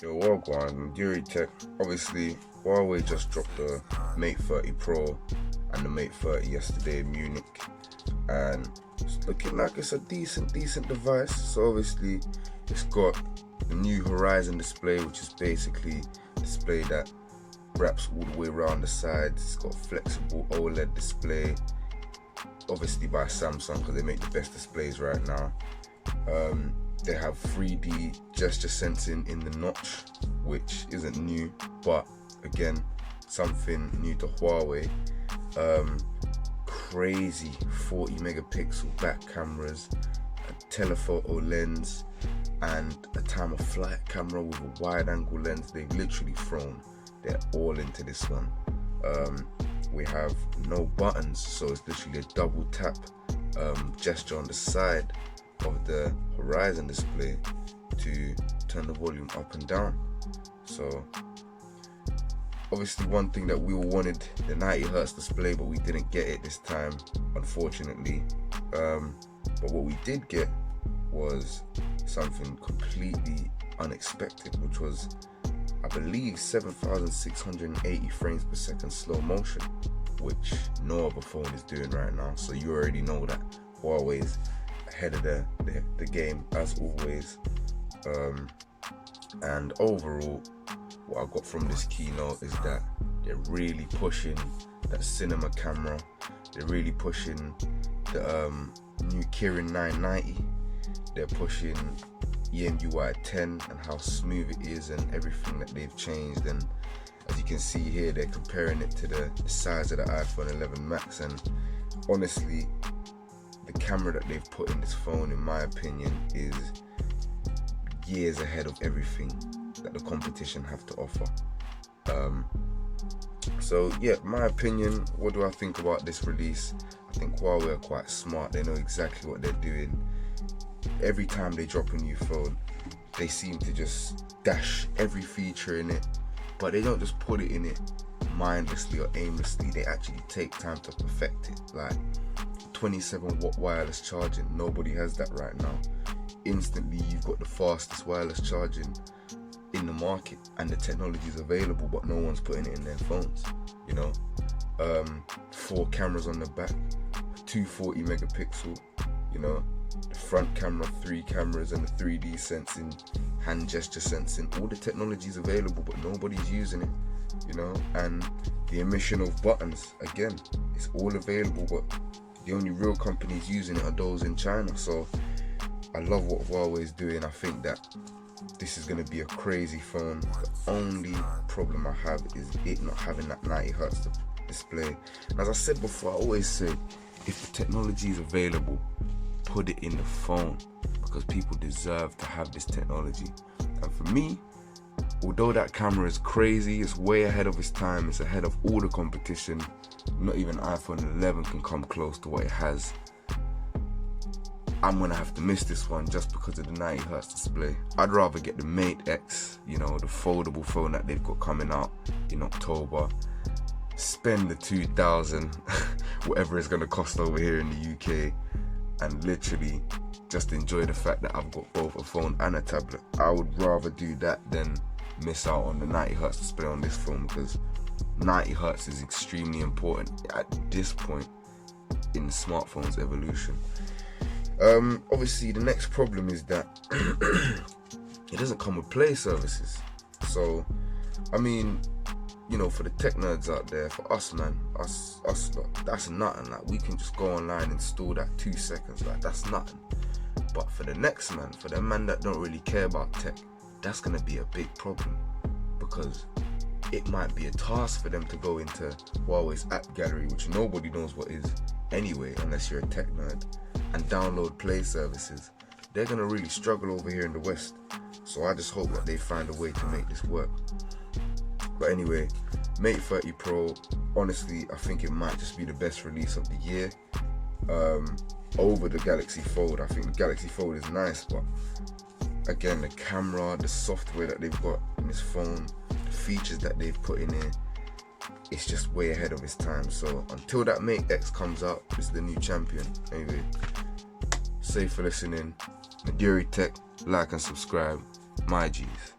Yo, Wagwan, Yuri Tech. Obviously, Huawei just dropped the Mate 30 Pro and the Mate 30 yesterday in Munich, and it's looking like it's a decent device. So obviously, it's got the new Horizon display, which is basically a display that wraps all the way around the sides. It's got a flexible OLED display, obviously by Samsung because they make the best displays right now. They have 3D gesture sensing in the notch, which isn't new, but again, something new to Huawei. Crazy 40 megapixel back cameras, a telephoto lens, and a time of flight camera with a wide angle lens. They've literally thrown their all into this one. We have no buttons, so it's literally a double tap gesture on the side of the Horizon display to turn the volume up and down. So obviously one thing that we all wanted, the 90 Hz display, but we didn't get it this time, unfortunately. But what we did get was something completely unexpected, which was, I believe, 7,680 frames per second slow motion, which no other phone is doing right now. So you already know that Huawei's ahead of the game as always. And overall, what I got from this keynote is that they're really pushing that cinema camera. They're really pushing the new Kirin 990. They're pushing EMUI 10 and how smooth it is and everything that they've changed. And as you can see here, they're comparing it to the size of the iPhone 11 Max, and honestly, the camera that they've put in this phone, in my opinion, is years ahead of everything that the competition have to offer. So yeah, my opinion, what do I think about this release? I think Huawei are quite smart. They know exactly what they're doing. Every time they drop a new phone, they seem to just dash every feature in it, but they don't just put it in it mindlessly or aimlessly. They actually take time to perfect it. Like 27-watt wireless charging, nobody has that right now. Instantly, you've got the fastest wireless charging in the market, and the technology is available, but no one's putting it in their phones. 4 cameras on the back, 240 megapixel. The front camera, 3 cameras, and the 3D sensing, hand gesture sensing. All the technology is available, but nobody's using it. And the emission of buttons, again, it's all available, but the only real companies using it are those in China. So I love what Huawei is doing. I think that this is going to be a crazy phone. The only problem I have is it not having that 90 Hz display. And as I said before, I always say, if the technology is available, put it in the phone, because people deserve to have this technology. And for me, although that camera is crazy, it's way ahead of its time, it's ahead of all the competition, not even iPhone 11 can come close to what it has. I'm gonna have to miss this one just because of the 90 Hz display. I'd rather get the Mate X, the foldable phone that they've got coming out in October. Spend the 2,000, whatever it's gonna cost over here in the UK, and literally just enjoy the fact that I've got both a phone and a tablet. I would rather do that than miss out on the 90 Hz display on this phone, because 90 Hz is extremely important at this point in the smartphone's evolution. Obviously, the next problem is that it doesn't come with Play services. So, I mean, for the tech nerds out there, for us, man, us lot, that's nothing. Like, we can just go online, install that 2 seconds. Like, that's nothing. But for the next man, for the man that don't really care about tech, that's gonna be a big problem, because it might be a task for them to go into Huawei's app gallery, which nobody knows what is anyway, unless you're a tech nerd, and download Play services. They're gonna really struggle over here in the West. So I just hope that they find a way to make this work. But anyway, Mate 30 Pro, honestly, I think it might just be the best release of the year. Over the Galaxy Fold. I think the Galaxy Fold is nice, but again, the camera, the software that they've got in this phone, the features that they've put in here, it's just way ahead of its time. So until that Mate X comes out, it's the new champion. Anyway, safe for listening. Maduri Tech, like and subscribe. My G's.